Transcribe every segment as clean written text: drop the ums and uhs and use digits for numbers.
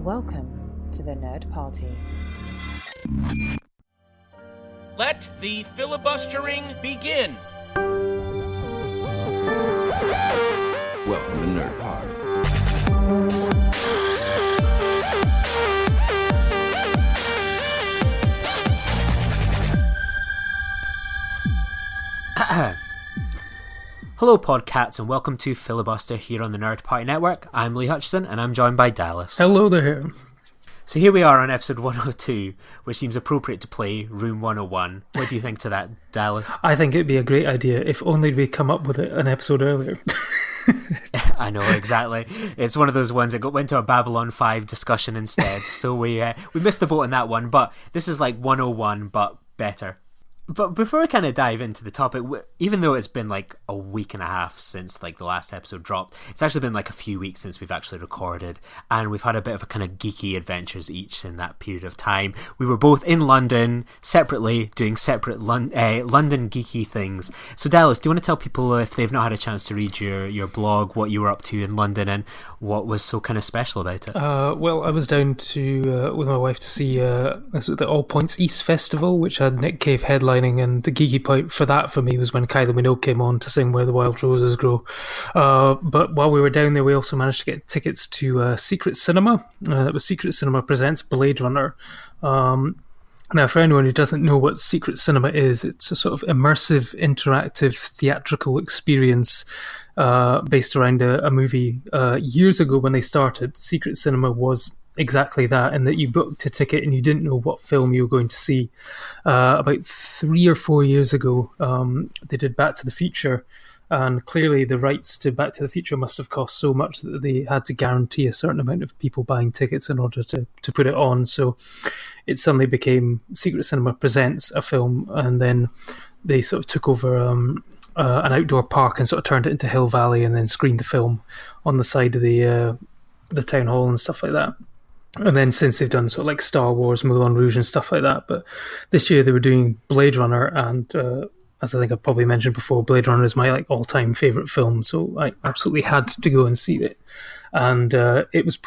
Welcome to the Nerd Party. Let the filibustering begin. Welcome to Nerd Party. Hello podcats and welcome to Filibuster here on the Nerd Party Network. I'm Lee Hutchison and I'm joined by Dallas. Hello there. So here we are on episode 102, which seems appropriate to play Room 101. What do you think to that, Dallas? I think it'd be a great idea if only we'd come up with it an episode earlier. I know, exactly. It's one of those ones that went to a Babylon 5 discussion instead, so we missed the boat on that one, but this is like 101, but better. But before I kind of dive into the topic, even though it's been like a week and a half since like the last episode dropped, it's actually been like a few weeks since we've actually recorded, and we've had a bit of a kind of geeky adventures each in that period of time. We were both in London separately doing separate London geeky things. So Dallas, do you want to tell people if they've not had a chance to read your blog, what you were up to in London and what was so kind of special about it? Well, I was down to with my wife to see the All Points East Festival, which had Nick Cave headlining, and the geeky point for that for me was when Kylie Minogue came on to sing Where the Wild Roses Grow. But while we were down there, we also managed to get tickets to Secret Cinema. That was Secret Cinema Presents Blade Runner. Now, for anyone who doesn't know what Secret Cinema is, it's a sort of immersive, interactive, theatrical experience based around a movie. Years ago when they started, Secret Cinema was exactly that, in that you booked a ticket and you didn't know what film you were going to see. About 3 or 4 years ago, they did Back to the Future, and clearly the rights to Back to the Future must have cost so much that they had to guarantee a certain amount of people buying tickets in order to put it on. So it suddenly became Secret Cinema Presents a film, and then they sort of took over an outdoor park and sort of turned it into Hill Valley, and then screened the film on the side of the town hall and stuff like that. And then since they've done sort of like Star Wars, Moulin Rouge and stuff like that. But this year they were doing Blade Runner, and as I think I've probably mentioned before, Blade Runner is my like all-time favourite film, so I absolutely had to go and see it. And it was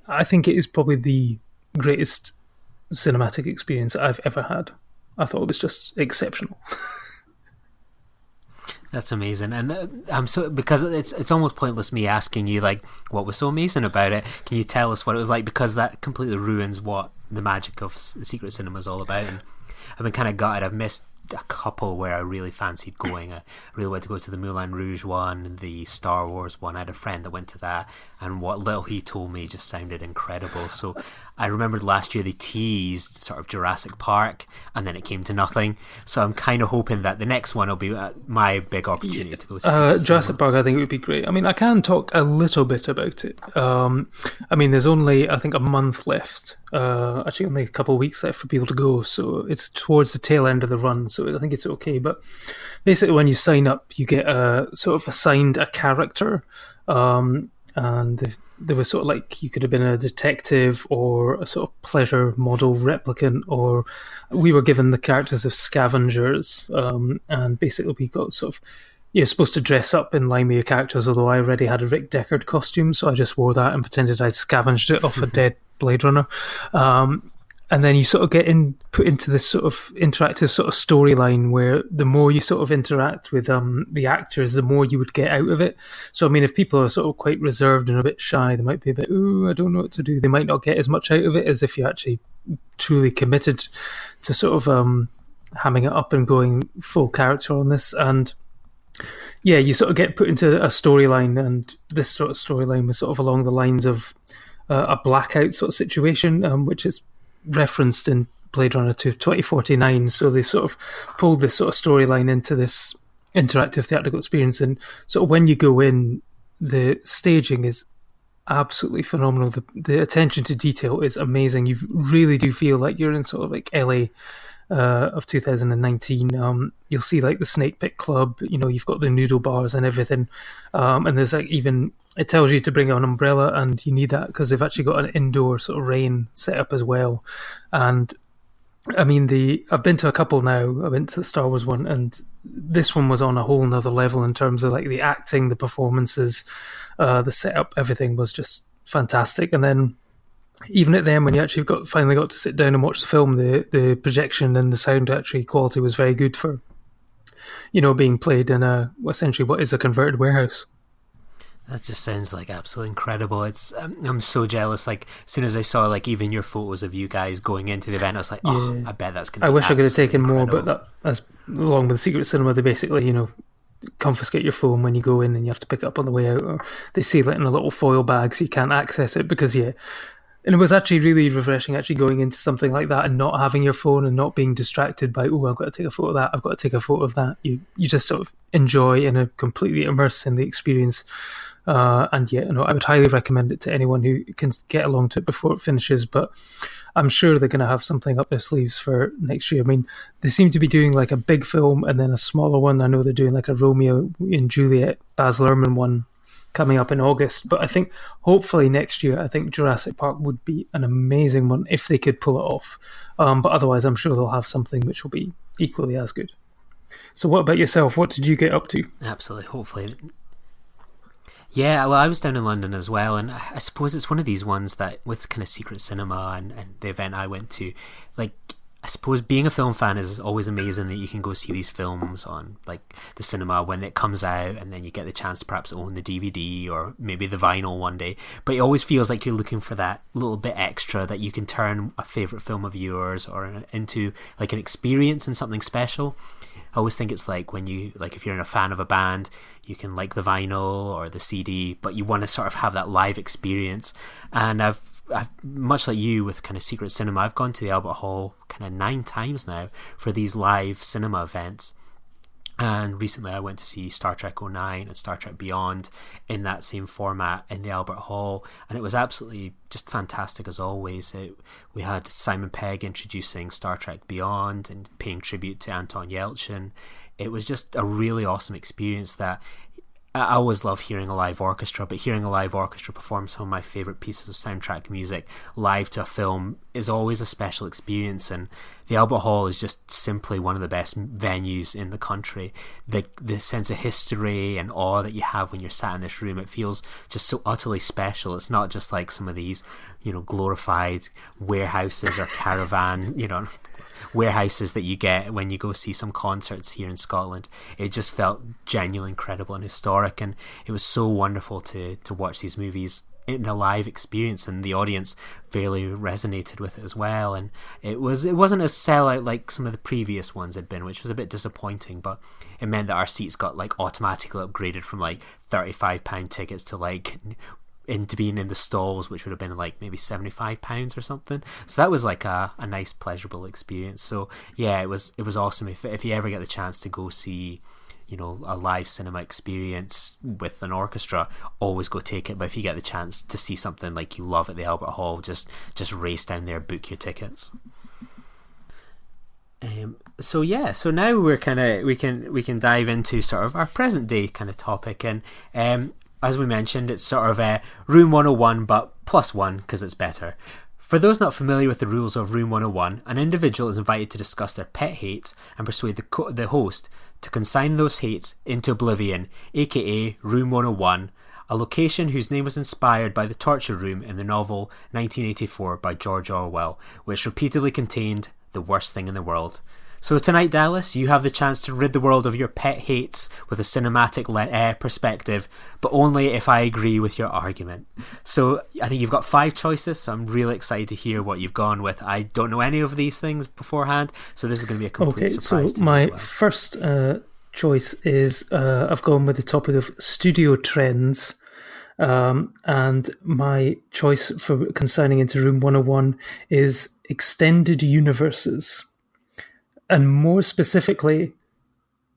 I think it is probably the greatest cinematic experience I've ever had. I thought it was just exceptional. That's amazing, and I'm so, because it's almost pointless me asking you like what was so amazing about it. Can you tell us what it was like, because that completely ruins what the magic of Secret Cinema is all about. And I've been kind of gutted. I've missed a couple where I really fancied going. I really wanted to go to the Moulin Rouge one, the Star Wars one. I had a friend that went to that, and what little he told me just sounded incredible. So I remembered last year they teased sort of Jurassic Park, and then it came to nothing. So I'm kind of hoping that the next one will be my big opportunity to go to Jurassic Park. I think it would be great. I mean, I can talk a little bit about it. I mean, there's only, I think, a month left. Actually only a couple of weeks left for people to go, so it's towards the tail end of the run, so I think it's okay. But basically when you sign up, you get sort of assigned a character, and there was sort of like, you could have been a detective or a sort of pleasure model replicant, or we were given the characters of scavengers, and basically we got sort of, you're supposed to dress up in line with your characters, although I already had a Rick Deckard costume, so I just wore that and pretended I'd scavenged it off a dead Blade Runner. And then you sort of get put into this sort of interactive sort of storyline where the more you sort of interact with the actors, the more you would get out of it. So, I mean, if people are sort of quite reserved and a bit shy, they might be a bit, I don't know what to do. They might not get as much out of it as if you're actually truly committed to sort of hamming it up and going full character on this. And yeah, you sort of get put into a storyline, and this sort of storyline was sort of along the lines of a blackout sort of situation, which is referenced in Blade Runner 2049. So they sort of pulled this sort of storyline into this interactive theatrical experience, and sort of when you go in, the staging is absolutely phenomenal. The attention to detail is amazing. You really do feel like you're in sort of like LA of 2019. You'll see like the Snake Pit Club, you've got the noodle bars and everything, and there's like, even it tells you to bring an umbrella, and you need that because they've actually got an indoor sort of rain set up as well. And I mean, I've been to a couple now. I went to the Star Wars one, and this one was on a whole nother level in terms of like the acting, the performances, the setup, everything was just fantastic. And then even at them, when you actually finally got to sit down and watch the film, the projection and the sound actually quality was very good for, being played in essentially what is a converted warehouse. That just sounds like absolutely incredible. It's I'm so jealous. Like, as soon as I saw like even your photos of you guys going into the event, I was like, oh, I bet that's going to be I wish I could have taken more, incredible. but as along with the Secret Cinema, they basically, confiscate your phone when you go in and you have to pick it up on the way out, or they seal it in a little foil bag so you can't access it because, And it was actually really refreshing actually going into something like that and not having your phone and not being distracted by, I've got to take a photo of that, I've got to take a photo of that. You just sort of enjoy and are completely immersed in the experience. I would highly recommend it to anyone who can get along to it before it finishes, but I'm sure they're going to have something up their sleeves for next year. I mean, they seem to be doing like a big film and then a smaller one. I know they're doing like a Romeo and Juliet, Baz Luhrmann one coming up in August, but I think hopefully next year, I think Jurassic Park would be an amazing one if they could pull it off. But otherwise, I'm sure they'll have something which will be equally as good. So what about yourself? What did you get up to? Absolutely, hopefully. Yeah, well, I was down in London as well, and I suppose it's one of these ones that, with kind of Secret Cinema and the event I went to, like, I suppose being a film fan is always amazing that you can go see these films on, like, the cinema when it comes out, and then you get the chance to perhaps own the DVD or maybe the vinyl one day, but it always feels like you're looking for that little bit extra that you can turn a favourite film of yours or into, like, an experience and something special. I always think it's like when you, like, if you're a fan of a band, you can like the vinyl or the CD, but you want to sort of have that live experience. And I've much like you with kind of Secret Cinema, I've gone to the Albert Hall kind of 9 times now for these live cinema events. And recently I went to see Star Trek 09 and Star Trek Beyond in that same format in the Albert Hall, and it was absolutely just fantastic as always. We had Simon Pegg introducing Star Trek Beyond and paying tribute to Anton Yelchin. It was just a really awesome experience that I always love hearing a live orchestra, but hearing a live orchestra perform some of my favourite pieces of soundtrack music live to a film is always a special experience, and the Albert Hall is just simply one of the best venues in the country. The sense of history and awe that you have when you're sat in this room, it feels just so utterly special. It's not just like some of these, glorified warehouses or caravan, warehouses that you get when you go see some concerts here in Scotland. It just felt genuinely incredible and historic, and it was so wonderful to watch these movies in a live experience, and the audience fairly resonated with it as well. And it wasn't a sellout like some of the previous ones had been, which was a bit disappointing, but it meant that our seats got like automatically upgraded from like £35 tickets to like into being in the stalls, which would have been like maybe £75 or something. So that was like a nice pleasurable experience. So yeah, it was awesome. If you ever get the chance to go see a live cinema experience with an orchestra, always go take it. But if you get the chance to see something like you love at the Albert Hall, just race down there, book your tickets. So now we're we can dive into sort of our present day kind of topic, and as we mentioned, it's sort of a Room 101 but plus one because it's better. For those not familiar with the rules of Room 101, an individual is invited to discuss their pet hates and persuade the host to consign those hates into oblivion, aka Room 101, a location whose name was inspired by the torture room in the novel 1984 by George Orwell, which repeatedly contained the worst thing in the world. So tonight, Dallas, you have the chance to rid the world of your pet hates with a cinematic perspective, but only if I agree with your argument. So I think you've got 5 choices, so I'm really excited to hear what you've gone with. I don't know any of these things beforehand, so this is going to be a complete surprise to me my as well. First choice is I've gone with the topic of studio trends. And my choice for consigning into Room 101 is extended universes. And more specifically,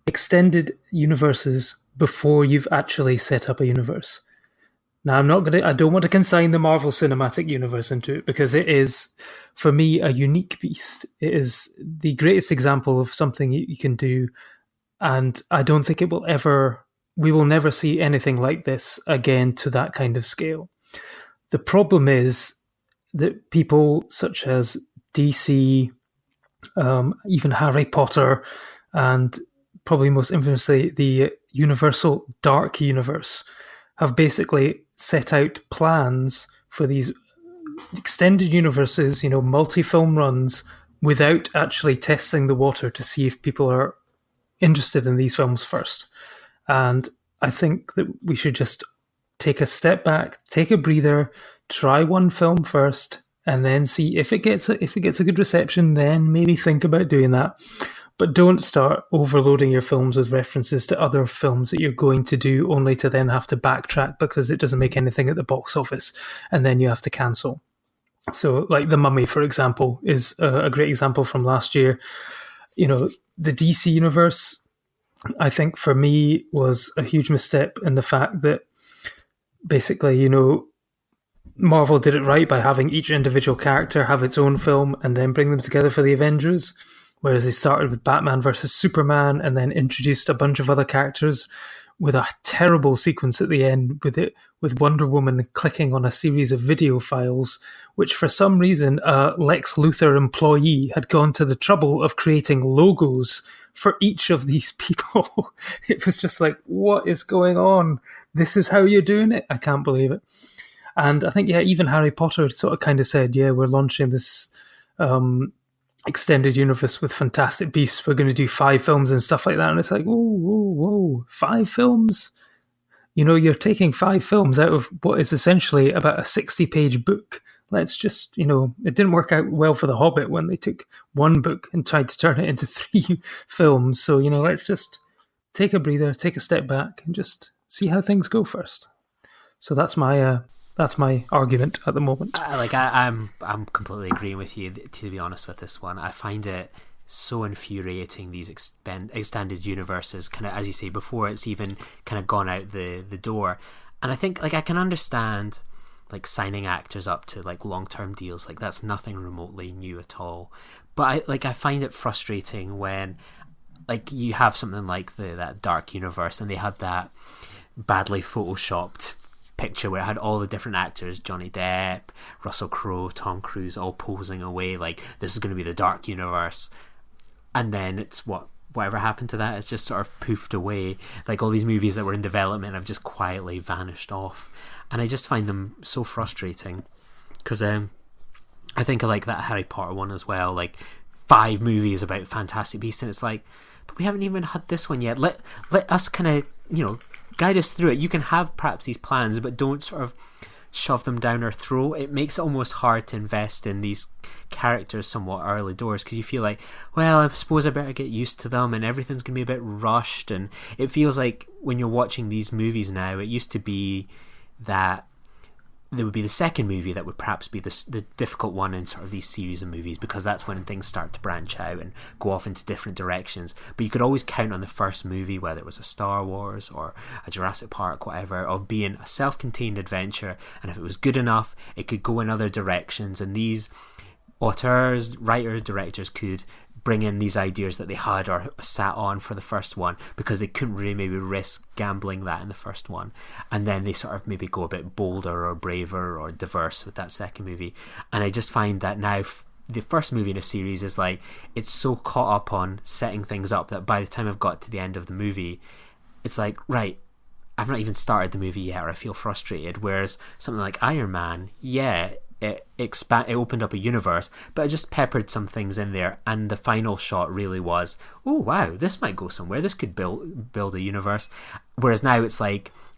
extended universes before you've actually set up a universe. Now, I don't want to consign the Marvel Cinematic Universe into it because it is, for me, a unique beast. It is the greatest example of something you can do, and I don't think we will never see anything like this again to that kind of scale. The problem is that people such as DC, even Harry Potter, and probably most infamously the Universal Dark Universe, have basically set out plans for these extended universes, multi-film runs without actually testing the water to see if people are interested in these films first. And I think that we should just take a step back, take a breather, try one film first, and then see if it gets a good reception. Then maybe think about doing that. But don't start overloading your films with references to other films that you're going to do, only to then have to backtrack because it doesn't make anything at the box office, and then you have to cancel. So, like The Mummy, for example, is a great example from last year. The DC universe, I think for me, was a huge misstep in the fact that basically, Marvel did it right by having each individual character have its own film and then bring them together for the Avengers. Whereas they started with Batman versus Superman and then introduced a bunch of other characters with a terrible sequence at the end with Wonder Woman clicking on a series of video files, which for some reason a Lex Luthor employee had gone to the trouble of creating logos for each of these people. It was just like, what is going on? This is how you're doing it? I can't believe it. And I think, even Harry Potter sort of kind of said, we're launching this extended universe with Fantastic Beasts. We're going to do 5 films and stuff like that. And it's like, whoa, 5 films? You're taking 5 films out of what is essentially about a 60-page book. Let's just, it didn't work out well for The Hobbit when they took one book and tried to turn it into 3 films. So, let's just take a breather, take a step back and just see how things go first. So that's my argument at the moment. I'm completely agreeing with you, to be honest, with this one. I find it so infuriating, these extended universes, kind of, as you say, before it's even kind of gone out the door. And I think, I can understand, signing actors up to, long-term deals. That's nothing remotely new at all. But, I find it frustrating when, you have something like that Dark Universe, and they had that badly photoshopped picture where it had all the different actors, Johnny Depp, Russell Crowe, Tom Cruise, all posing away this is going to be the Dark Universe, and then it's whatever happened to that, it's just sort of poofed away. All these movies that were in development have just quietly vanished off, and I just find them so frustrating because I think I like that Harry Potter one as well, 5 movies about Fantastic Beasts, and it's but we haven't even had this one yet. Let us kind of guide us through it. You can have perhaps these plans, but don't sort of shove them down our throat. It makes it almost hard to invest in these characters somewhat early doors, because you feel well, I suppose I better get used to them and everything's going to be a bit rushed. And it feels like when you're watching these movies now, it used to be that there would be the second movie that would perhaps be the difficult one in sort of these series of movies, because that's when things start to branch out and go off into different directions. But you could always count on the first movie, whether it was a Star Wars or a Jurassic Park, whatever, of being a self-contained adventure, and if it was good enough, it could go in other directions, and these auteurs, writers, directors could bring in these ideas that they had or sat on for the first one, because they couldn't really maybe risk gambling that in the first one, and then they sort of maybe go a bit bolder or braver or diverse with that second movie. And I just find that now the first movie in a series is it's so caught up on setting things up that by the time I've got to the end of the movie, it's right, I've not even started the movie yet, or I feel frustrated. Whereas something like Iron Man, it opened up a universe, but it just peppered some things in there, and the final shot really was, oh wow, this might go somewhere, this could build a universe. Whereas now it's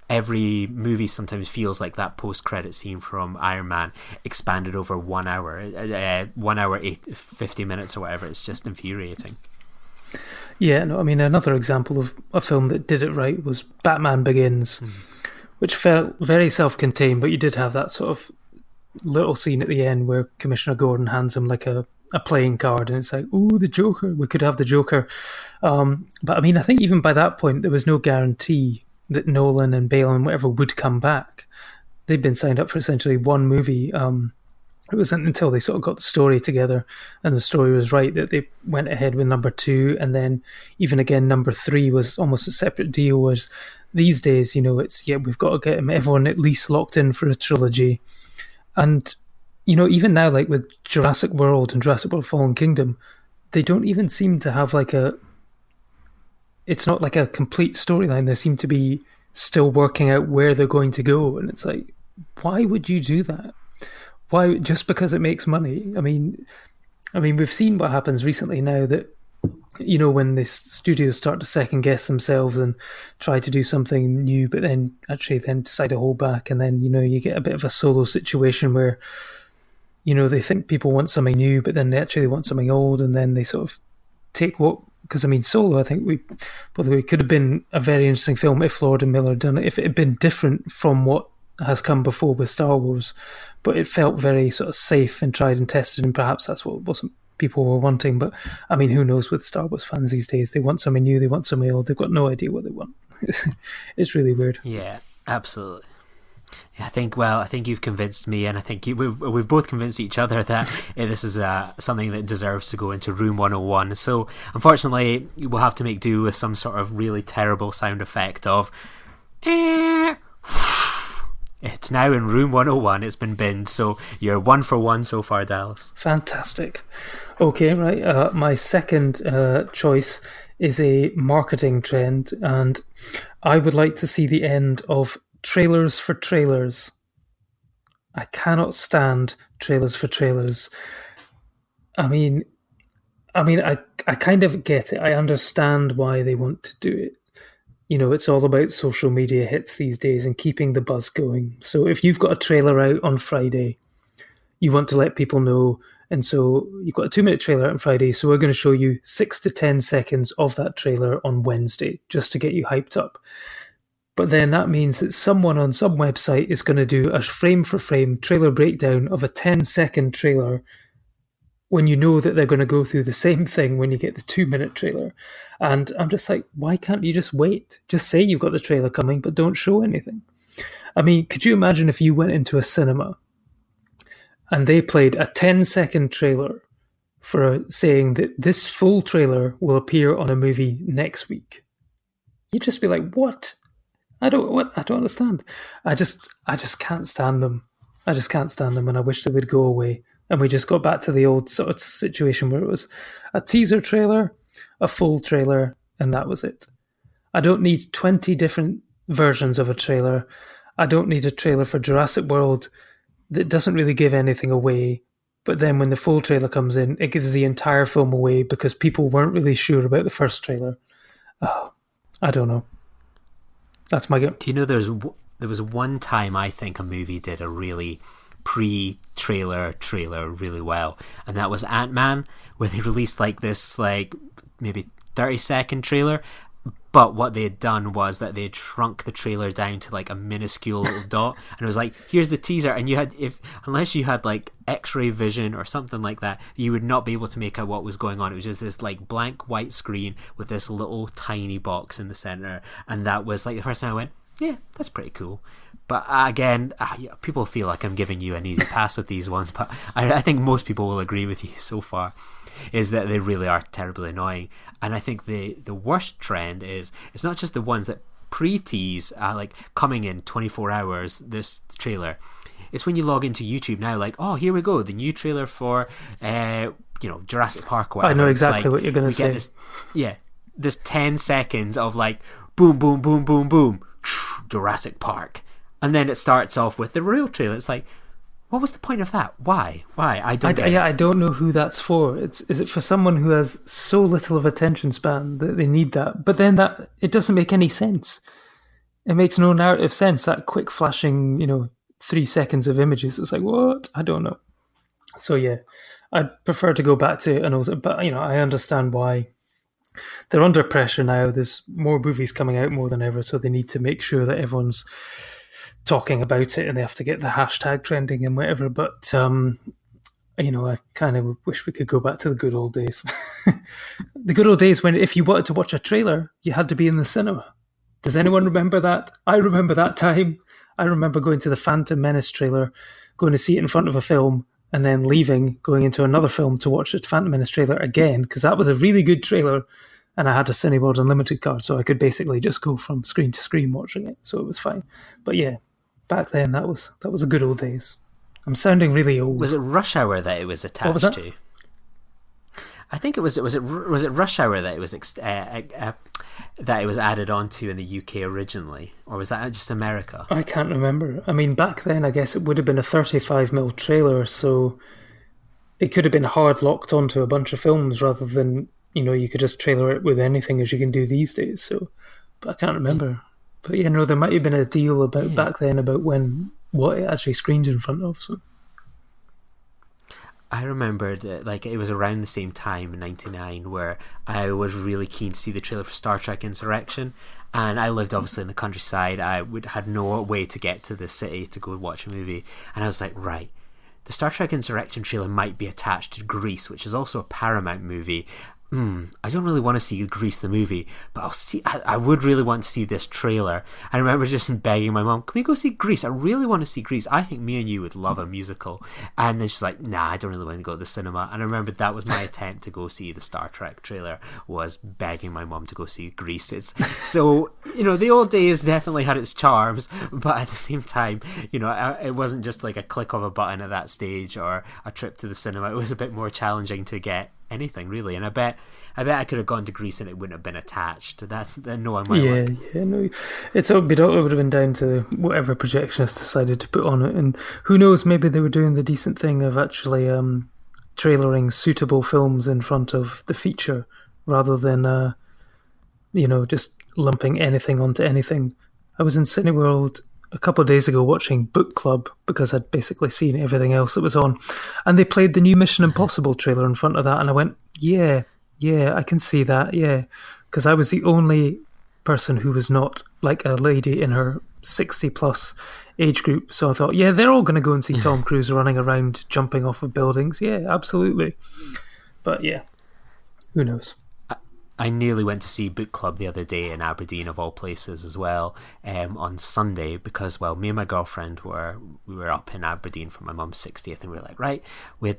every movie sometimes feels like that post-credit scene from Iron Man expanded over 1 hour, 1 hour 50 minutes or whatever. It's just infuriating. Another example of a film that did it right was Batman Begins, which felt very self-contained, but you did have that sort of little scene at the end where Commissioner Gordon hands him a playing card, and it's ooh, the Joker, we could have the Joker. But I think even by that point there was no guarantee that Nolan and Bale and whatever would come back. They'd been signed up for essentially one movie. It wasn't until they sort of got the story together and the story was right that they went ahead with number 2, and then even again number 3 was almost a separate deal. Whereas these days, it's we've got to get everyone at least locked in for a trilogy. And, even now, with Jurassic World and Jurassic World Fallen Kingdom, they don't even seem to have it's not a complete storyline. They seem to be still working out where they're going to go. And it's why would you do that? Why? Just because it makes money? I mean, we've seen what happens recently now that, when the studios start to second guess themselves and try to do something new, but then actually then decide to hold back, and then you get a bit of a Solo situation where they think people want something new, but then they actually want something old, and then they sort of take what. Because Solo, I think we could have been a very interesting film if Lord and Miller had done it, if it had been different from what has come before with Star Wars, but it felt very sort of safe and tried and tested, and perhaps that's what wasn't people were wanting. But who knows with Star Wars fans these days? They want something new, they want something old, they've got no idea what they want. It's really weird. Yeah, absolutely. I think you've convinced me, and I think we've both convinced each other that this is something that deserves to go into Room 101. So, unfortunately, we'll have to make do with some sort of really terrible sound effect of... It's now in Room 101. It's been binned, so you're 1 for 1 so far, Dallas. Fantastic. Okay, right. My second choice is a marketing trend, and I would like to see the end of trailers for trailers. I cannot stand trailers for trailers. I kind of get it. I understand why they want to do it. It's all about social media hits these days and keeping the buzz going. So if you've got a trailer out on Friday, you want to let people know. And so you've got a 2-minute trailer out on Friday. So we're going to show you 6 to 10 seconds of that trailer on Wednesday, just to get you hyped up. But then that means that someone on some website is going to do a frame-for-frame trailer breakdown of a 10-second trailer when you know that they're going to go through the same thing when you get the 2-minute trailer. And I'm just like, why can't you just wait? Just say you've got the trailer coming, but don't show anything. Could you imagine if you went into a cinema and they played a 10-second trailer for saying that this full trailer will appear on a movie next week? You'd just be like, what? I don't understand. I just can't stand them. I just can't stand them, and I wish they would go away. And we just got back to the old sort of situation where it was a teaser trailer, a full trailer, and that was it. I don't need 20 different versions of a trailer. I don't need a trailer for Jurassic World that doesn't really give anything away. But then when the full trailer comes in, it gives the entire film away because people weren't really sure about the first trailer. Oh, I don't know. That's my go. Do you know there was one time I think a movie did a really trailer really well, and that was Ant-Man, where they released this maybe 30-second trailer, but what they had done was that they had shrunk the trailer down to a minuscule little dot, and it was like, here's the teaser, and you had, unless you had X-ray vision or something like that, you would not be able to make out what was going on. It was just this blank white screen with this little tiny box in the center, and that was the first time I went, yeah, that's pretty cool. But again, people feel like I'm giving you an easy pass with these ones, but I think most people will agree with you so far, is that they really are terribly annoying. And I think the worst trend is, it's not just the ones that pre-tease, coming in 24 hours, this trailer. It's when you log into YouTube now, oh, here we go, the new trailer for, Jurassic Park or whatever. I know exactly what you're going to say. This 10 seconds of boom, boom, boom, boom, boom, Jurassic Park. And then it starts off with the real trailer. It's what was the point of that? Why? I don't get it. I don't know who that's for. Is it for someone who has so little of attention span that they need that? But then it doesn't make any sense. It makes no narrative sense, that quick flashing, 3 seconds of images. It's what? I don't know. So yeah, I'd prefer to go back to an old, but I understand why. They're under pressure now. There's more movies coming out more than ever, so they need to make sure that everyone's talking about it, and they have to get the hashtag trending and whatever. But I kind of wish we could go back to the good old days. The good old days when if you wanted to watch a trailer, you had to be in the cinema. Does anyone remember that? I remember that time. I remember going to the Phantom Menace trailer, going to see it in front of a film, and then leaving, going into another film to watch the Phantom Menace trailer again, because that was a really good trailer, and I had a Cineworld Unlimited card, so I could basically just go from screen to screen watching it, so it was fine. But yeah, back then that was a good old days. I'm sounding really old. Was it Rush Hour that it was attached to? I think it was it Rush Hour that it was that it was added onto in the UK originally, or was that just America? I can't remember. I mean, back then, I guess it would have been a 35mm trailer, so it could have been hard locked onto a bunch of films rather than, you could just trailer it with anything as you can do these days. So, but I can't remember. But there might have been a deal about back then about what it actually screened in front of. So. I remembered it was around the same time in '99 where I was really keen to see the trailer for Star Trek Insurrection, and I lived obviously in the countryside. I had no way to get to the city to go watch a movie, and I was like, right, the Star Trek Insurrection trailer might be attached to Grease, which is also a Paramount movie. I don't really want to see Grease the movie, but I would really want to see this trailer. I remember just begging my mum, can we go see Grease? I really want to see Grease. I think me and you would love a musical. And then she's like, nah, I don't really want to go to the cinema. And I remember that was my attempt to go see the Star Trek trailer, was begging my mum to go see Grease. So, the old days definitely had its charms, but at the same time, it wasn't just like a click of a button at that stage or a trip to the cinema. It was a bit more challenging to get anything really, and I bet I could have gone to Greece and it wouldn't have been attached. That's knowing my luck. No, it would have been down to whatever projectionist decided to put on it, and who knows, maybe they were doing the decent thing of actually trailering suitable films in front of the feature rather than just lumping anything onto anything. I was in Cineworld a couple of days ago watching Book Club because I'd basically seen everything else that was on, and they played the new Mission Impossible trailer in front of that, and I went, yeah, I can see that, because I was the only person who was not like a lady in her 60 plus age group, so I thought, they're all going to go and see Tom Cruise running around jumping off of buildings, absolutely. But who knows. I nearly went to see Book Club the other day in Aberdeen, of all places, as well, on Sunday, because, me and my girlfriend we were up in Aberdeen for my mum's 60th, and we were like, right, we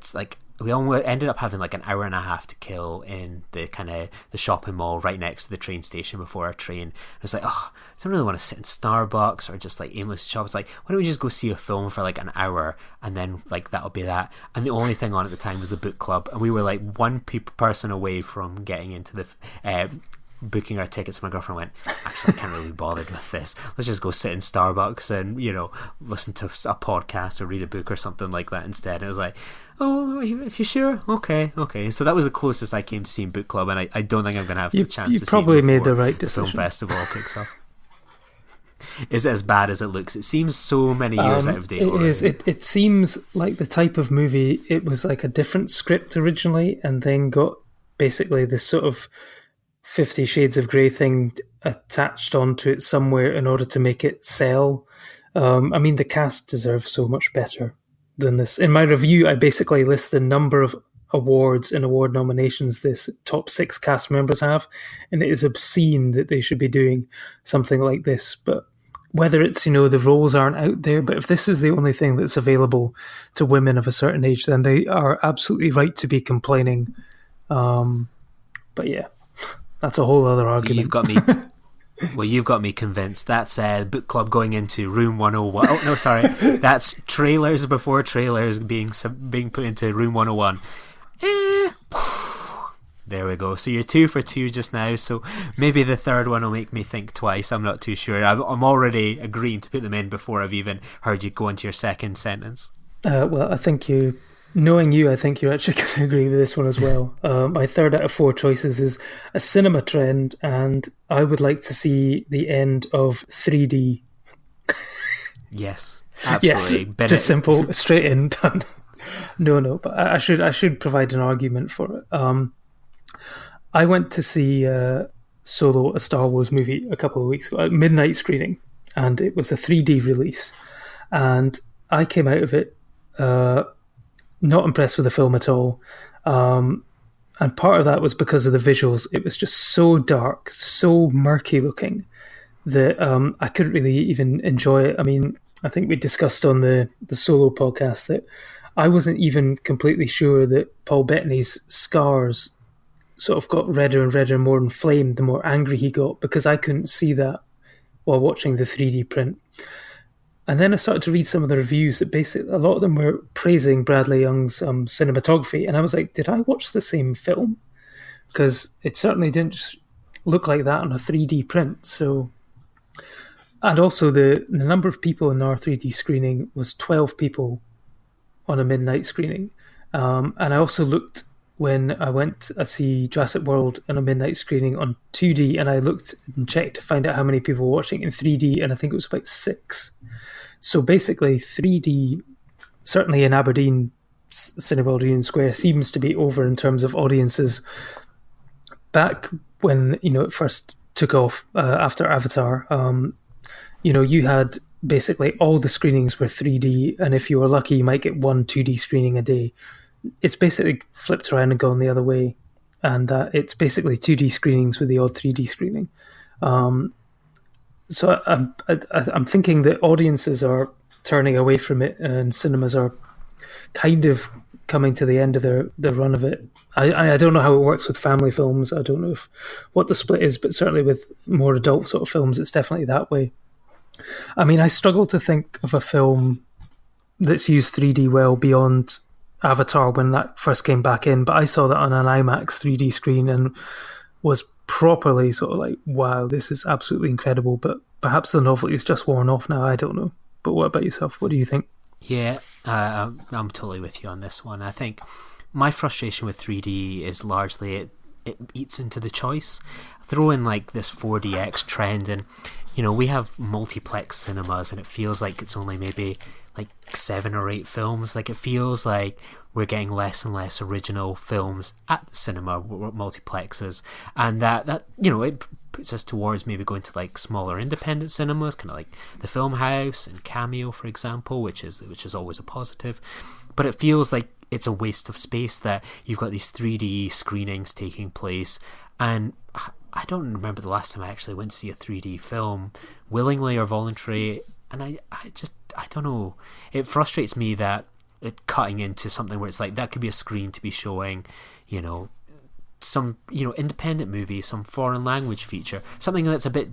ended up having like an hour and a half to kill in the kind of the shopping mall right next to the train station before our train. I was like, I don't really want to sit in Starbucks or just like aimless shop. It's like, why don't we just go see a film for like an hour and then like that'll be that. And the only thing on at the time was the Book Club, and we were like one person away from getting into the booking our tickets. My girlfriend went, actually I can't really be bothered with this, let's just go sit in Starbucks and listen to a podcast or read a book or something like that instead. And it was like, oh, if you're sure, okay. So that was the closest I came to seeing Book Club, and I don't think I'm going to have the chance to see it. You probably made the right decision. The film festival kicks off. Is it as bad as it looks? It seems so many years out of date. It is. It seems like the type of movie, it was like a different script originally and then got basically this sort of 50 Shades of Grey thing attached onto it somewhere in order to make it sell. The cast deserves so much better than this. In my review, I basically list the number of awards and award nominations this top 6 cast members have, and it is obscene that they should be doing something like this. But whether it's, the roles aren't out there, but if this is the only thing that's available to women of a certain age, then they are absolutely right to be complaining. But that's a whole other argument. You've got me. Well, you've got me convinced. That's Book Club going into Room 101. Oh, no, sorry. That's trailers before trailers being put into Room 101. There we go. So you're 2 for 2 just now. So maybe the third one will make me think twice. I'm not too sure. I'm already agreeing to put them in before I've even heard you go into your second sentence. Well, I think knowing you, I think you're actually going to agree with this one as well. My 3rd out of 4 choices is a cinema trend, and I would like to see the end of 3D. Yes, absolutely. Yes, just simple, straight in, done. No, but I should provide an argument for it. I went to see Solo, a Star Wars movie, a couple of weeks ago, a midnight screening, and it was a 3D release. And I came out of it not impressed with the film at all. And part of that was because of the visuals. It was just so dark, so murky looking that I couldn't really even enjoy it. I mean, I think we discussed on the Solo podcast that I wasn't even completely sure that Paul Bettany's scars sort of got redder and redder and more inflamed the more angry he got, because I couldn't see that while watching the 3D print. And then I started to read some of the reviews that basically a lot of them were praising Bradley Young's cinematography, and I was like, did I watch the same film? Because it certainly didn't look like that on a 3D print. So, and also the number of people in our 3D screening was 12 people on a midnight screening. And I also looked when I went to see Jurassic World on a midnight screening on 2D, and I looked and checked to find out how many people were watching in 3D, and I think it was about 6. So basically 3D, certainly in Aberdeen, Cineworld Union Square, seems to be over in terms of audiences. Back when, it first took off after Avatar, you had basically all the screenings were 3D, and if you were lucky, you might get one 2D screening a day. It's basically flipped around and gone the other way, and it's basically 2D screenings with the odd 3D screening. So I'm thinking that audiences are turning away from it, and cinemas are kind of coming to the end of their run of it. I don't know how it works with family films. I don't know what the split is, but certainly with more adult sort of films, it's definitely that way. I mean, I struggle to think of a film that's used 3D well beyond Avatar when that first came back in, but I saw that on an IMAX 3D screen and was properly sort of like, wow, this is absolutely incredible. But perhaps the novelty is just worn off now. I don't know. But what about yourself? What do you think? Yeah, I'm totally with you on this one. I think my frustration with 3D is largely it eats into the choice. Throw in like this 4DX trend, and we have multiplex cinemas, and it feels like it's only maybe like 7 or 8 films. Like, it feels like we're getting less and less original films at the cinema multiplexes, and that it puts us towards maybe going to like smaller independent cinemas, kind of like the Film House and Cameo, for example, which is always a positive. But it feels like it's a waste of space that you've got these 3D screenings taking place, and I don't remember the last time I actually went to see a 3D film, willingly or voluntary, and I don't know. It frustrates me that it cutting into something where it's like that could be a screen to be showing, some independent movie, some foreign language feature, something that's a bit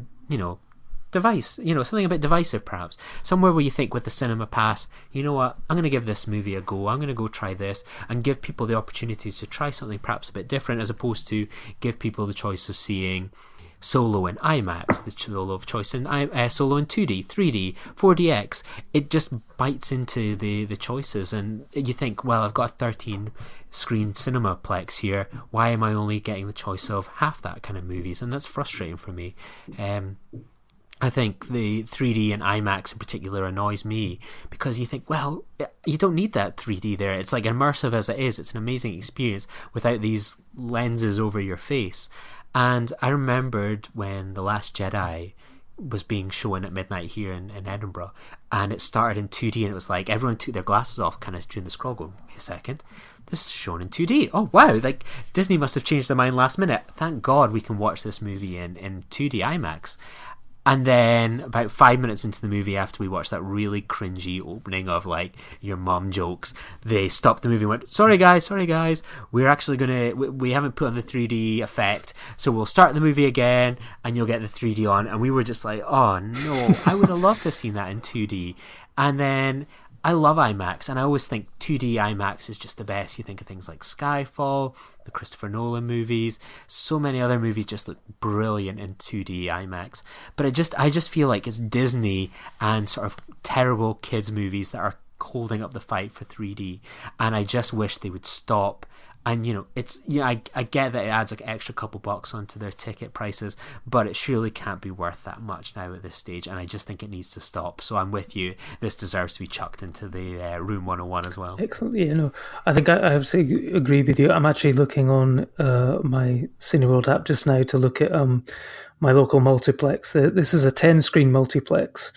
something a bit divisive perhaps, somewhere where you think with the cinema pass, you know what, I'm going to give this movie a go, I'm going to go try this, and give people the opportunity to try something perhaps a bit different, as opposed to give people the choice of seeing Solo in IMAX, the Solo of choice in Solo in 2D, 3D, 4DX. It just bites into the choices, and you think, well, I've got a 13 screen cinemaplex here, why am I only getting the choice of half that kind of movies? And that's frustrating for me. I think the 3D and IMAX in particular annoys me, because you think, well, you don't need that 3D there. It's like immersive as it is. It's an amazing experience without these lenses over your face. And I remembered when The Last Jedi was being shown at midnight here in Edinburgh, and it started in 2D, and it was like everyone took their glasses off kind of during the scroll, going, wait a second, this is shown in 2D. Oh wow, like Disney must have changed their mind last minute. Thank God we can watch this movie in 2D IMAX. And then about 5 minutes into the movie, after we watched that really cringy opening of like your mum jokes, they stopped the movie and went, sorry guys, we're actually we haven't put on the 3D effect, so we'll start the movie again and you'll get the 3D on. And we were just like, oh no, I would have loved to have seen that in 2D. And then I love IMAX, and I always think 2D IMAX is just the best. You think of things like Skyfall, the Christopher Nolan movies, so many other movies just look brilliant in 2D IMAX. But I just feel like it's Disney and sort of terrible kids movies that are holding up the fight for 3D, and I just wish they would stop. And it's I get that it adds like an extra couple bucks onto their ticket prices, but it surely can't be worth that much now at this stage, and I just think it needs to stop. So I'm with you, this deserves to be chucked into the Room 101 as well. Excellent. I think I absolutely agree with you. I'm actually looking on my Cineworld app just now to look at my local multiplex. This is a 10 screen multiplex,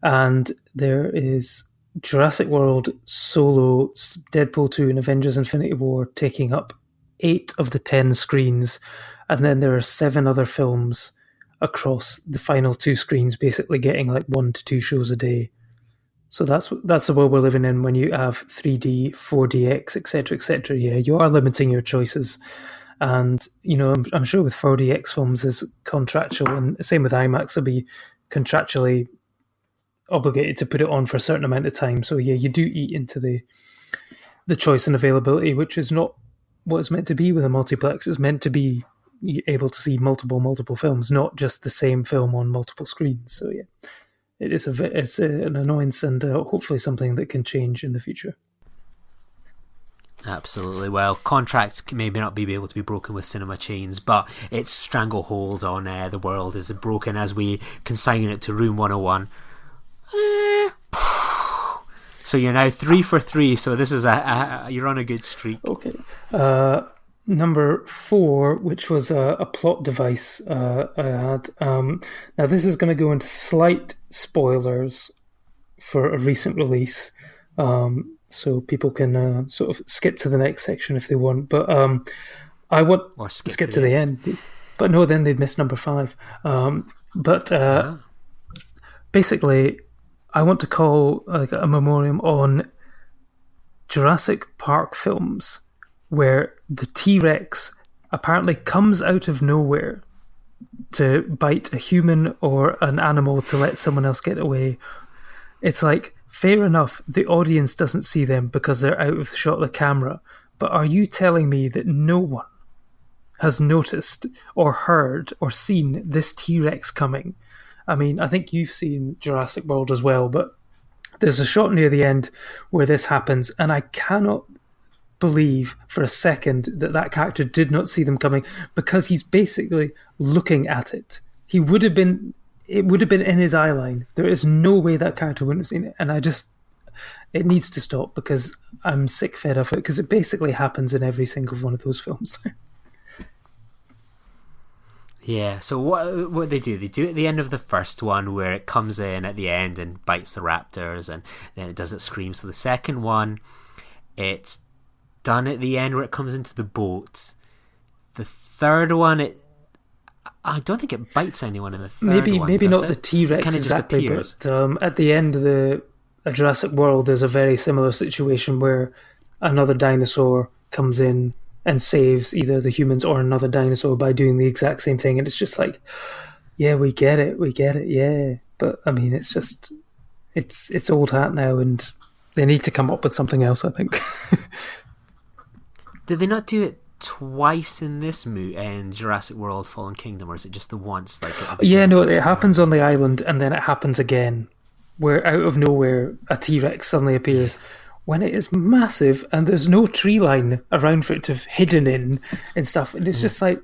and there is Jurassic World, Solo, Deadpool 2 and Avengers Infinity War taking up 8 of the 10 screens, and then there are 7 other films across the final 2 screens, basically getting like 1 to 2 shows a day. So that's the world we're living in when you have 3D, 4DX, etc. Yeah, you are limiting your choices. And I'm sure with 4DX films there's contractual, and same with IMAX, will be contractually obligated to put it on for a certain amount of time. So yeah, you do eat into the choice and availability, which is not what it's meant to be with a multiplex. It's meant to be able to see multiple films, not just the same film on multiple screens. So yeah, it's an annoyance, and hopefully something that can change in the future. Absolutely. Well, contracts may not be able to be broken with cinema chains, but its stranglehold on the world is broken as we consign it to Room 101. So you're now 3 for 3. So this is you're on a good streak. Okay. Number 4, which was a plot device I had. Now this is going to go into slight spoilers for a recent release. So people can sort of skip to the next section if they want. But I want or skip to the end. But no, then they'd miss number 5. Basically, I want to call like a memoriam on Jurassic Park films where the T-Rex apparently comes out of nowhere to bite a human or an animal to let someone else get away. It's like, fair enough, the audience doesn't see them because they're out of the shot of the camera, but are you telling me that no one has noticed or heard or seen this T-Rex coming? I mean, I think you've seen Jurassic World as well, but there's a shot near the end where this happens, and I cannot believe for a second that character did not see them coming, because he's basically looking at it. It would have been in his eye line. There is no way that character wouldn't have seen it, and it needs to stop, because I'm sick fed of it, because it basically happens in every single one of those films. Yeah, so what they do at the end of the first one, where it comes in at the end and bites the raptors, and then it does its scream. So the second one, it's done at the end where it comes into the boat. The third one, I don't think it bites anyone in the third one. Maybe not the T-Rex exactly, but at the end of the Jurassic World, there's a very similar situation where another dinosaur comes in and saves either the humans or another dinosaur by doing the exact same thing, and it's just like, yeah, we get it, yeah. But I mean, it's just, it's old hat now, and they need to come up with something else, I think. Did they not do it twice in this in Jurassic World Fallen Kingdom, or is it just the once? Yeah, no, it happens on the island, and then it happens again, where out of nowhere a T-Rex suddenly appears. When it is massive and there's no tree line around for it to have hidden in and stuff. And it's just like,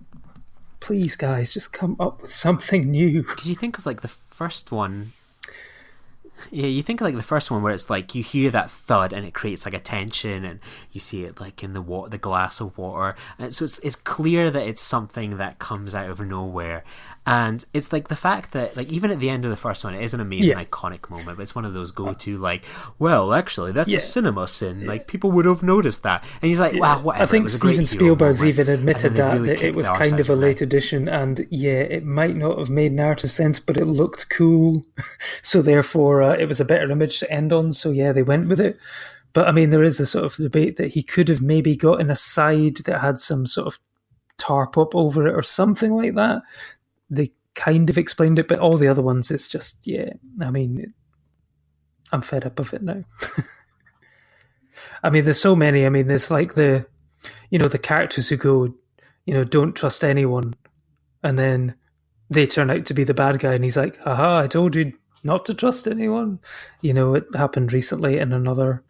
please, guys, just come up with something new. Because you think of like the first one. Yeah, you think of like the first one where it's like you hear that thud and it creates like a tension, and you see it like in the glass of water, and so it's clear that it's something that comes out of nowhere. And it's like the fact that like even at the end of the first one, it is an amazing iconic moment, but it's one of those go-to like, well, actually that's a cinema sin, like people would have noticed that. And he's like, wow, whatever. I think Steven Spielberg's even admitted that it was kind of a late addition, and it might not have made narrative sense, but it looked cool, so therefore it was a better image to end on, so they went with it. But I mean, there is a sort of debate that he could have maybe gotten a side that had some sort of tarp up over it or something like that. They kind of explained it, but all the other ones, it's just, I mean, I'm fed up of it now. I mean, there's so many. I mean, there's like the characters who go, don't trust anyone, and then they turn out to be the bad guy, and he's like, haha, I told you not to trust anyone. It happened recently in another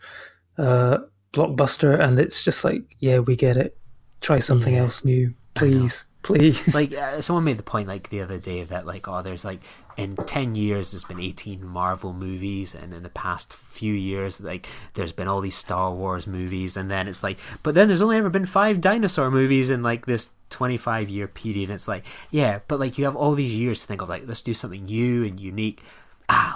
blockbuster, and it's just like, we get it. Try something else new, please. Like someone made the point like the other day that like, there's like in 10 years there's been 18 Marvel movies, and in the past few years like there's been all these Star Wars movies, and then it's like, but then there's only ever been 5 dinosaur movies in like this 25-year period. And it's like, but like you have all these years to think of like, let's do something new and unique.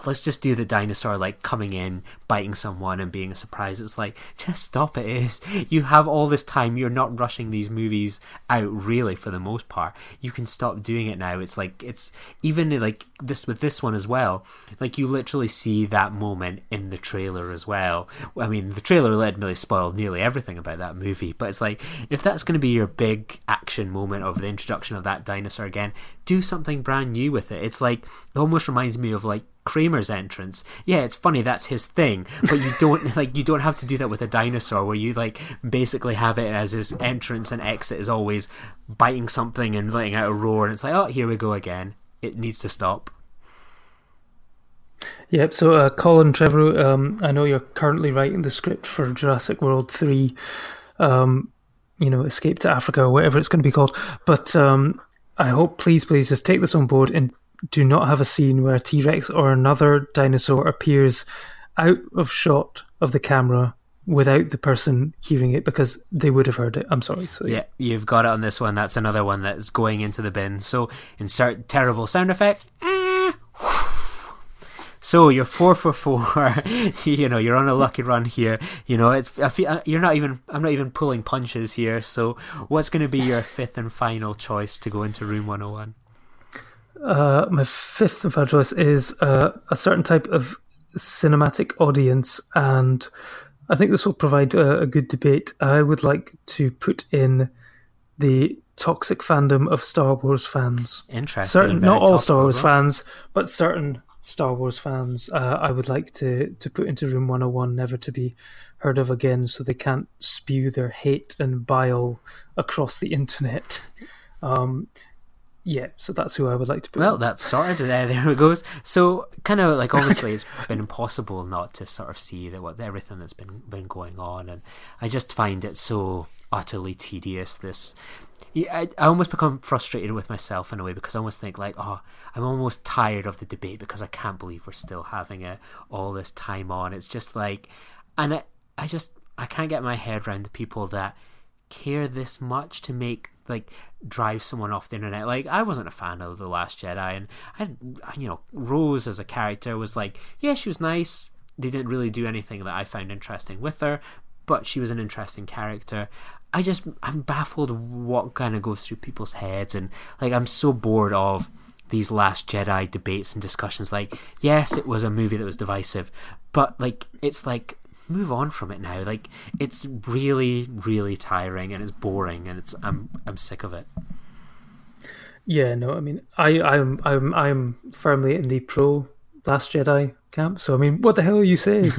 Let's just do the dinosaur like coming in, biting someone and being a surprise. It's like, just stop it. You have all this time. You're not rushing these movies out really for the most part. You can stop doing it now. It's like, it's even like this with this one as well. Like you literally see that moment in the trailer as well. I mean, the trailer admittedly spoiled nearly everything about that movie, but it's like, if that's going to be your big action moment of the introduction of that dinosaur again, do something brand new with it. It's like, it almost reminds me of like Kramer's entrance. Yeah, it's funny, that's his thing, but you don't have to do that with a dinosaur, where you basically have it as his entrance and exit is always biting something and letting out a roar, and it's like, oh, here we go again. It needs to stop. Yep, so Colin Trevorrow, I know you're currently writing the script for Jurassic World 3, Escape to Africa, or whatever it's going to be called, but I hope, please just take this on board and do not have a scene where a T-Rex or another dinosaur appears out of shot of the camera without the person hearing it, because they would have heard it. I'm sorry. So yeah, you've got it on this one. That's another one that's going into the bin. So insert terrible sound effect. So you're 4 for 4. You're on a lucky run here. I'm not even pulling punches here. So what's going to be your fifth and final choice to go into Room 101? My fifth and final choice is a certain type of cinematic audience, and I think this will provide a good debate. I would like to put in the toxic fandom of Star Wars fans. Interesting. Not all Star Wars fans, but certain Star Wars fans. I would like to put into Room 101, never to be heard of again, so they can't spew their hate and bile across the internet. Yeah, so that's who I would like to put. Well, that's sorted. There it goes. So, kind of obviously, it's been impossible not to sort of see everything that's been going on, and I just find it so utterly tedious. I almost become frustrated with myself in a way, because I almost think I'm almost tired of the debate, because I can't believe we're still having it all this time on. It's just and I can't get my head around the people that care this much to make drive someone off the internet. I wasn't a fan of The Last Jedi, and Rose as a character was she was nice. They didn't really do anything that I found interesting with her, but she was an interesting character. I'm baffled what kind of goes through people's heads, and I'm so bored of these Last Jedi debates and discussions. Yes, it was a movie that was divisive, but it's move on from it now. It's really, really tiring, and it's boring, and I'm sick of it. Yeah, no, I mean, I'm firmly in the pro Last Jedi camp. So I mean, what the hell are you saying?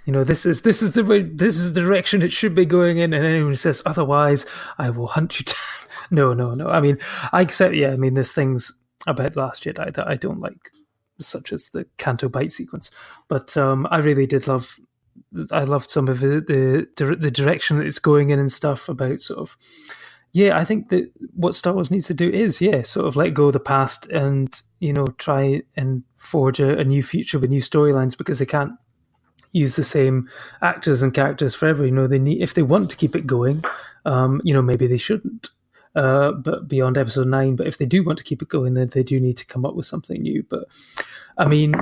This is the way, this is the direction it should be going in, and anyone who says otherwise, I will hunt you down. No. I mean, I accept. Yeah, I mean, there's things about Last Jedi that I don't like, such as the Canto Bight sequence. But I really did love. I loved some of the direction that it's going in and stuff about sort of. Yeah, I think that what Star Wars needs to do is, sort of let go of the past and, try and forge a new future with new storylines, because they can't use the same actors and characters forever. They need, if they want to keep it going, maybe they shouldn't. But beyond episode 9, but if they do want to keep it going, then they do need to come up with something new. But I mean,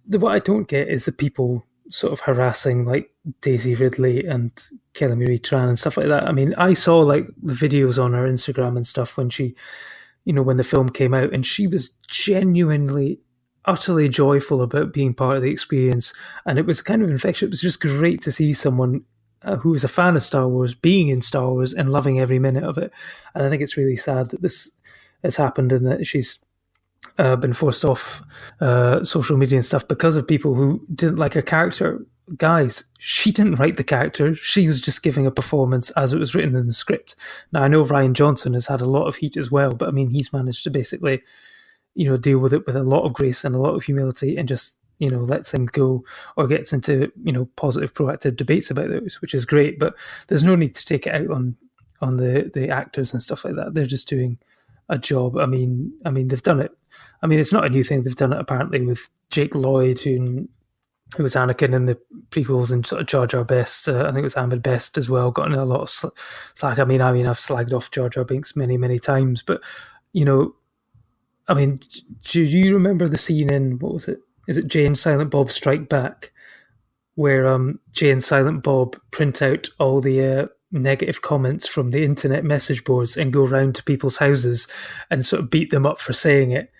what I don't get is the people sort of harassing Daisy Ridley and Kelly Marie Tran and stuff like that. I mean, I saw the videos on her Instagram and stuff when she, when the film came out, and she was genuinely, utterly joyful about being part of the experience, and it was kind of infectious. It was just great to see someone who was a fan of Star Wars being in Star Wars and loving every minute of it. And I think it's really sad that this has happened, and that she's been forced off social media and stuff because of people who didn't like her character. Guys, she didn't write the character. She was just giving a performance as it was written in the script. Now, I know Rian Johnson has had a lot of heat as well, but I mean, he's managed to basically, deal with it with a lot of grace and a lot of humility, and just, let things go, or gets into, positive, proactive debates about those, which is great. But there's no need to take it out on the actors and stuff like that. They're just doing a job. I mean, they've done it. I mean, it's not a new thing. They've done it apparently with Jake Lloyd, who was Anakin in the prequels, and sort of Jar Jar Best. I think it was Ahmed Best as well. Gotten a lot of slack. I mean, I've slagged off Jar Jar Binks many, many times, but I mean, do you remember the scene in, what was it? Is it Jay and Silent Bob Strike Back, where Jay and Silent Bob print out all the negative comments from the internet message boards and go around to people's houses and sort of beat them up for saying it?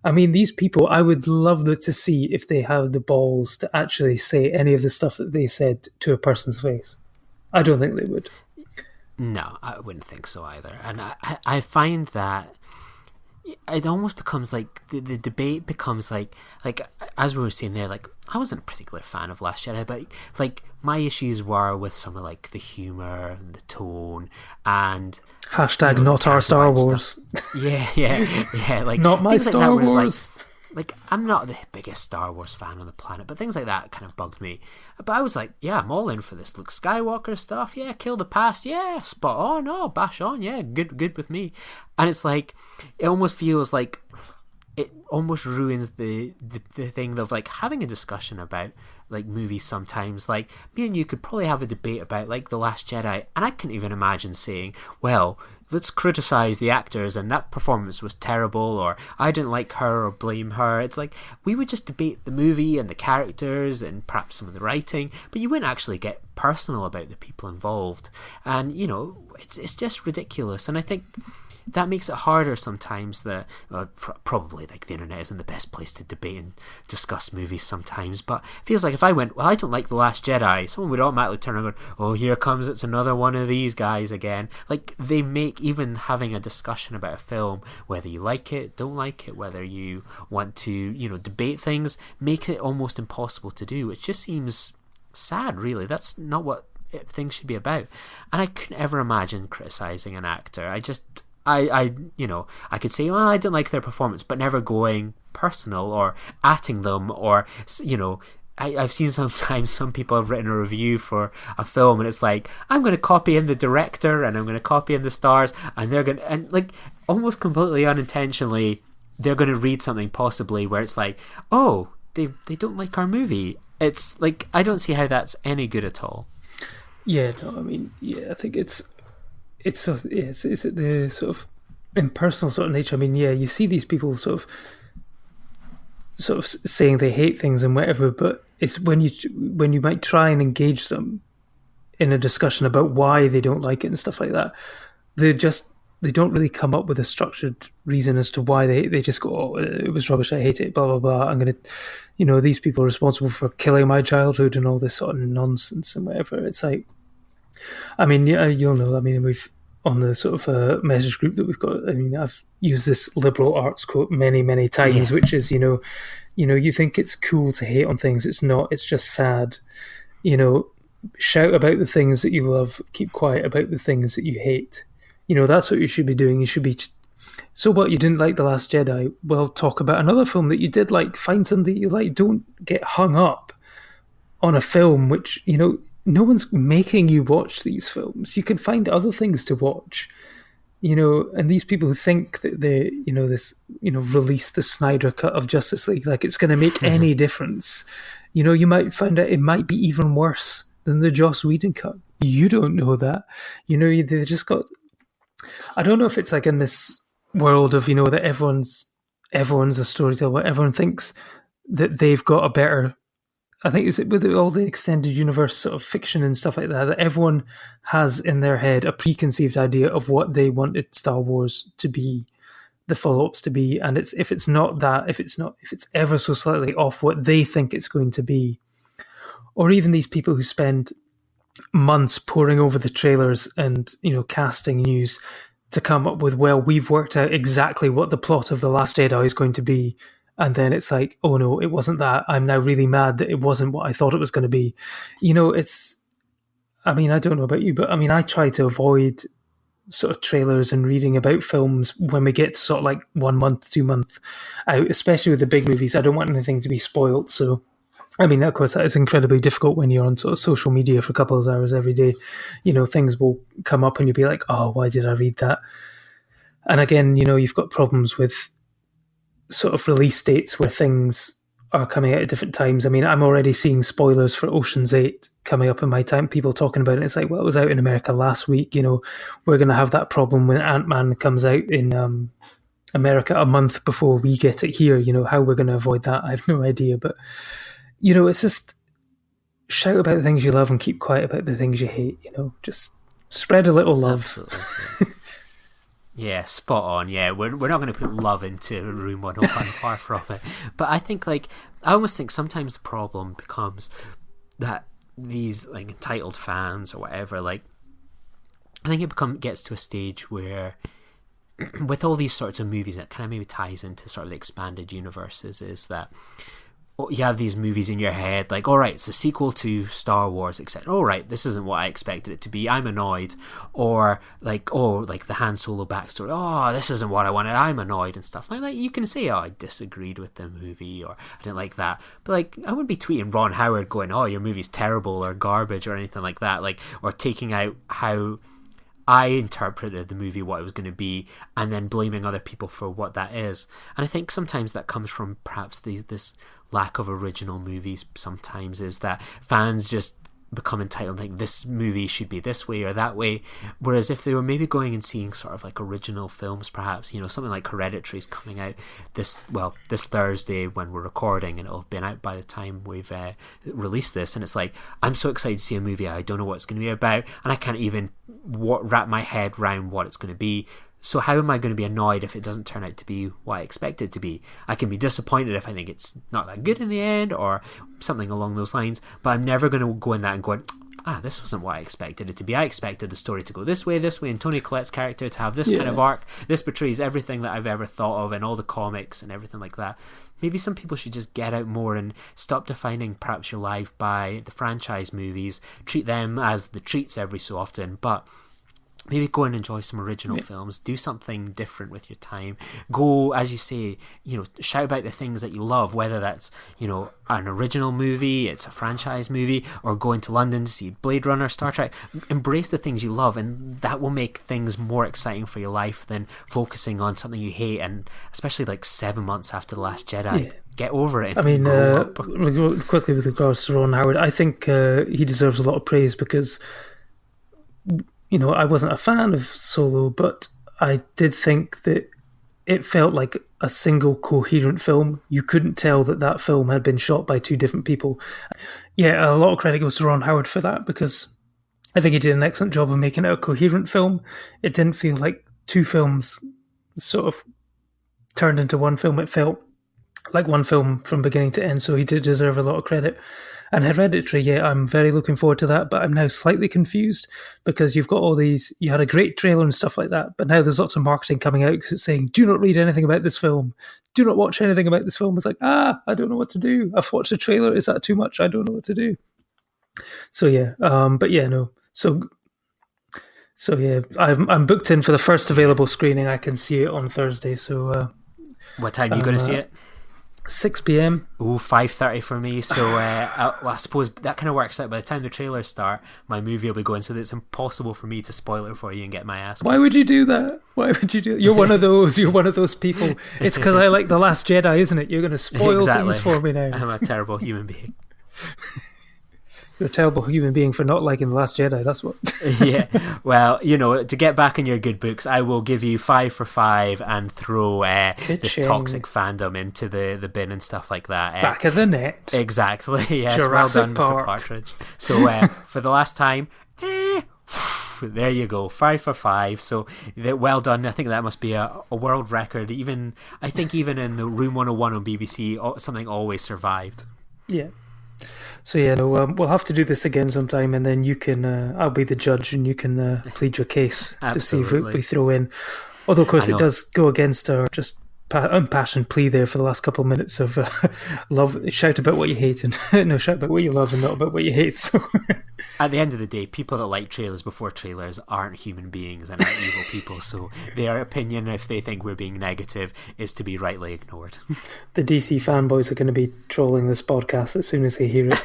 I mean, these people, I would love to see if they have the balls to actually say any of the stuff that they said to a person's face. I don't think they would. No, I wouldn't think so either. And I find that it almost becomes like the debate becomes like as we were saying there, like I wasn't a particular fan of Last Jedi, but like my issues were with some of like the humor and the tone and hashtag not our Star Wars. Yeah. Like not my Star Wars. Like, I'm not the biggest Star Wars fan on the planet, but things like that kind of bugged me. But I was like, yeah, I'm all in for this Luke Skywalker stuff. Yeah, kill the past. Yeah, spot on. Oh, bash on. Yeah, good with me. And it's like, it almost feels like it almost ruins the thing of like having a discussion about like movies sometimes. Like me and you could probably have a debate about like The Last Jedi, and I couldn't even imagine saying, well, let's criticize the actors and that performance was terrible, or I didn't like her or blame her. It's like we would just debate the movie and the characters and perhaps some of the writing, but you wouldn't actually get personal about the people involved. And you know, it's just ridiculous. And I think that makes it harder sometimes. That probably like the internet isn't the best place to debate and discuss movies sometimes, but it feels like if I went, well, I don't like The Last Jedi, someone would automatically turn around and go, oh, here comes, it's another one of these guys again. Like they make even having a discussion about a film, whether you like it, don't like it, whether you want to, you know, debate things, make it almost impossible to do, which just seems sad, really. That's not what things should be about. And I couldn't ever imagine criticizing an actor. I you know, I could say, well, I didn't like their performance, but never going personal or atting them, or, you know, I've seen sometimes some people have written a review for a film and it's like, I'm going to copy in the director and I'm going to copy in the stars, and they're going to, and like almost completely unintentionally, they're going to read something possibly where it's like, oh, they don't like our movie. It's like, I don't see how that's any good at all. Yeah, no, I mean, yeah, I think it's the sort of impersonal sort of nature. I mean, yeah, you see these people sort of saying they hate things and whatever, but it's when you might try and engage them in a discussion about why they don't like it and stuff like that, they don't really come up with a structured reason as to why they just go, oh, it was rubbish, I hate it, blah blah blah, I'm gonna, you know, these people are responsible for killing my childhood and all this sort of nonsense and whatever. It's like, I mean, yeah, you'll know, I mean, we've on the sort of message group that we've got, I mean, I've used this liberal arts quote many times, which is, you know, you think it's cool to hate on things. It's not, it's just sad. You know, shout about the things that you love, keep quiet about the things that you hate. You know, that's what you should be doing. You should be, so what, you didn't like The Last Jedi? Well, talk about another film that you did like, find something that you like. Don't get hung up on a film which, you know, no one's making you watch these films. You can find other things to watch, you know, and these people who think that they, you know, this, you know, release the Snyder cut of Justice League, like it's going to make any difference. You know, you might find out it might be even worse than the Joss Whedon cut. You don't know that. You know, they've just got, I don't know if it's like in this world of, you know, that everyone's a storyteller, everyone thinks that they've got a better, I think it's with all the extended universe sort of fiction and stuff like that everyone has in their head a preconceived idea of what they wanted Star Wars to be, the follow-ups to be, and if it's ever so slightly off what they think it's going to be, or even these people who spend months poring over the trailers and, you know, casting news to come up with, well, we've worked out exactly what the plot of The Last Jedi is going to be. And then it's like, oh no, it wasn't that. I'm now really mad that it wasn't what I thought it was going to be. You know, it's, I mean, I don't know about you, but I mean, I try to avoid sort of trailers and reading about films when we get sort of like 1 month, 2 month out, especially with the big movies. I don't want anything to be spoiled. So, I mean, of course, that is incredibly difficult when you're on sort of social media for a couple of hours every day. You know, things will come up and you'll be like, oh, why did I read that? And again, you know, you've got problems with sort of release dates where things are coming out at different times. I mean, I'm already seeing spoilers for Ocean's 8 coming up in my time, people talking about it. It's like, well, it was out in America last week. You know, we're going to have that problem when Ant-Man comes out in America a month before we get it here. You know, how we're going to avoid that, I have no idea. But, you know, it's just shout about the things you love and keep quiet about the things you hate. You know, just spread a little love. Absolutely. Yeah, spot on. Yeah, we're not going to put love into Room 101, far from it. But I think, like, I almost think sometimes the problem becomes that these, like, entitled fans or whatever, like, I think it gets to a stage where with all these sorts of movies, it kind of maybe ties into sort of the expanded universes, is that you have these movies in your head, like, all right, it's a sequel to Star Wars, etc. All right, this isn't what I expected it to be. I'm annoyed. Or like, oh, like the Han Solo backstory. Oh, this isn't what I wanted. I'm annoyed and stuff like that. You can say, oh, I disagreed with the movie, or I didn't like that. But like, I wouldn't be tweeting Ron Howard going, oh, your movie's terrible or garbage or anything like that. Like, or taking out how I interpreted the movie, what it was going to be, and then blaming other people for what that is. And I think sometimes that comes from perhaps this lack of original movies. Sometimes is that fans just become entitled, like, this movie should be this way or that way, whereas if they were maybe going and seeing sort of like original films, perhaps, you know, something like Hereditary is coming out this Thursday when we're recording, and it'll have been out by the time we've released this, and it's like, I'm so excited to see a movie, I don't know what it's going to be about, and I can't even wrap my head around what it's going to be. So how am I going to be annoyed if it doesn't turn out to be what I expect it to be? I can be disappointed if I think it's not that good in the end, or something along those lines, but I'm never going to go in that and go, this wasn't what I expected it to be. I expected the story to go this way, and Toni Collette's character to have this kind of arc. This betrays everything that I've ever thought of in all the comics and everything like that. Maybe some people should just get out more and stop defining perhaps your life by the franchise movies, treat them as the treats every so often, but maybe go and enjoy some original films, do something different with your time. Go, as you say, you know, shout about the things that you love, whether that's, you know, an original movie, it's a franchise movie, or going to London to see Blade Runner, Star Trek. Embrace the things you love, and that will make things more exciting for your life than focusing on something you hate, and especially like 7 months after The Last Jedi. Get over it. I mean, quickly with regards to Ron Howard, I think he deserves a lot of praise because, you know, I wasn't a fan of Solo, but I did think that it felt like a single coherent film. You couldn't tell that film had been shot by two different people. Yeah, a lot of credit goes to Ron Howard for that, because I think he did an excellent job of making it a coherent film. It didn't feel like two films sort of turned into one film. It felt like one film from beginning to end, so he did deserve a lot of credit. And Hereditary, I'm very looking forward to that, but I'm now slightly confused because you've got all these, you had a great trailer and stuff like that, but now there's lots of marketing coming out because it's saying, do not read anything about this film, do not watch anything about this film. It's like, I don't know what to do. I've watched the trailer, is that too much? I don't know what to do. So I'm booked in for the first available screening. I can see it on Thursday, so... what time are you going to see it? 6 p.m. Oh, 5:30 for me. So I suppose that kind of works out. By the time the trailers start, my movie will be going, so that it's impossible for me to spoil it for you and get my ass kicked. Why would you do that? Why would you do that? You're one of those. You're one of those people. It's because I like The Last Jedi, isn't it? You're going to spoil things for me now. I'm a terrible human being. You're a terrible human being for not liking The Last Jedi, that's what. Yeah, well, you know, to get back in your good books, I will give you 5 for 5 and throw this toxic fandom into the bin and stuff like that. Back of the net. Exactly, yes. Jurassic well done, Park. Mr. Partridge. So for the last time, there you go, 5 for 5. So well done. I think that must be a world record. I think even in the Room 101 on BBC, something always survived. Yeah. So we'll have to do this again sometime, and then you can. I'll be the judge, and you can plead your case to see if we throw in. Although, of course, it does go against our just impassioned plea there for the last couple of minutes of love. Shout about what you hate, and no, shout about what you love, and not about what you hate. So, at the end of the day, people that like trailers before trailers aren't human beings and aren't evil people. So their opinion, if they think we're being negative, is to be rightly ignored. The DC fanboys are going to be trolling this podcast as soon as they hear it.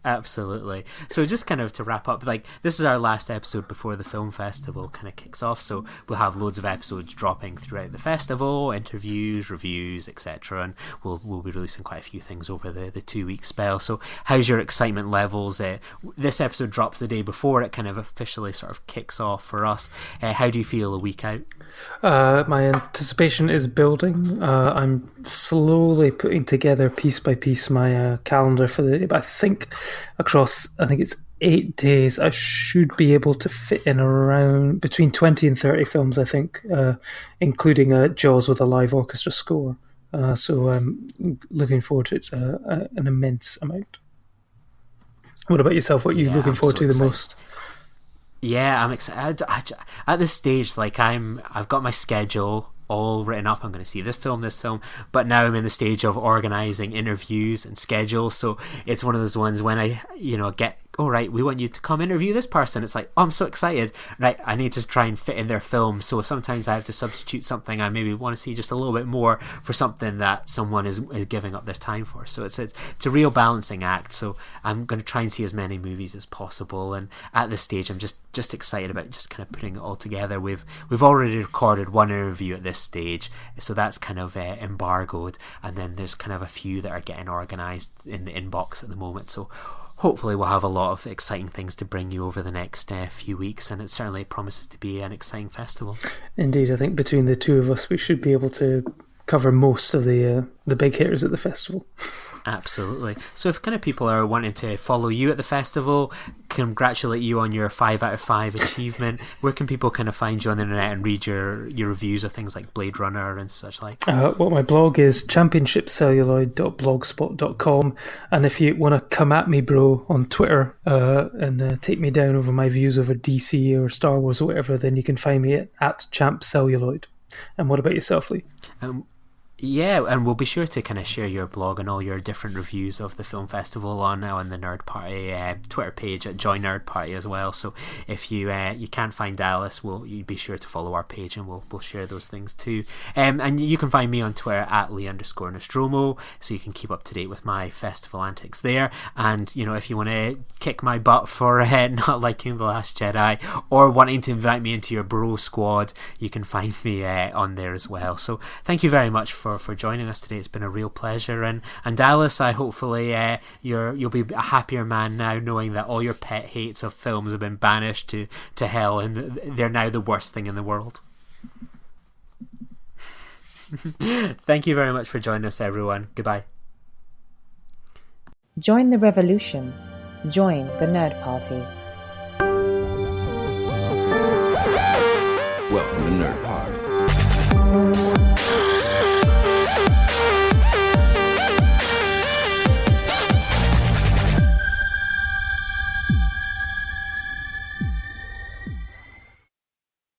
Absolutely. So just kind of to wrap up, like, this is our last episode before the film festival kind of kicks off, so we'll have loads of episodes dropping throughout the festival, interviews, reviews, etc., and we'll be releasing quite a few things over the 2-week spell. So how's your excitement levels? This episode drops the day before it kind of officially sort of kicks off for us. How do you feel a week out? My anticipation is building. I'm slowly putting together piece by piece my calendar for the day, but I think it's 8 days, I should be able to fit in around between 20 and 30 films, I think, including Jaws with a live orchestra score. So I'm looking forward to it an immense amount. What about yourself? What are you looking forward to the most? Yeah, I'm excited. At this stage, like I've got my schedule all written up. I'm going to see this film, but now I'm in the stage of organising interviews and schedules. So it's one of those ones when I, get, oh right, we want you to come interview this person. It's like, oh, I'm so excited. Right, I need to try and fit in their film. So sometimes I have to substitute something I maybe want to see just a little bit more for something that someone is giving up their time for. So it's a real balancing act. So I'm going to try and see as many movies as possible. And at this stage, I'm just excited about just kind of putting it all together. We've already recorded one interview at this stage, so that's kind of embargoed. And then there's kind of a few that are getting organised in the inbox at the moment. So hopefully we'll have a lot of exciting things to bring you over the next few weeks, and it certainly promises to be an exciting festival. Indeed, I think between the two of us we should be able to cover most of the big hitters at the festival. Absolutely. So if kind of people are wanting to follow you at the festival, congratulate you on your 5 out of 5 achievement, where can people kind of find you on the internet and read your reviews of things like Blade Runner and such like? Well, my blog is championshipcelluloid.blogspot.com, and if you want to come at me, bro, on Twitter and take me down over my views over DC or Star Wars or whatever, then you can find me at champcelluloid. And what about yourself, Lee? Yeah, and we'll be sure to kind of share your blog and all your different reviews of the film festival on the Nerd Party Twitter page at Join Nerd Party as well. So if you can't find Dallas, you be sure to follow our page and we'll share those things too. And you can find me on Twitter at Lee_Nostromo, so you can keep up to date with my festival antics there. And if you want to kick my butt for not liking The Last Jedi or wanting to invite me into your bro squad, you can find me on there as well. So thank you very much for joining us today. It's been a real pleasure, and Dallas, I hopefully you'll be a happier man now knowing that all your pet hates of films have been banished to hell, and they're now the worst thing in the world. Thank you very much for joining us, everyone. Goodbye. Join the revolution. Join the Nerd Party. Welcome to Nerd Party.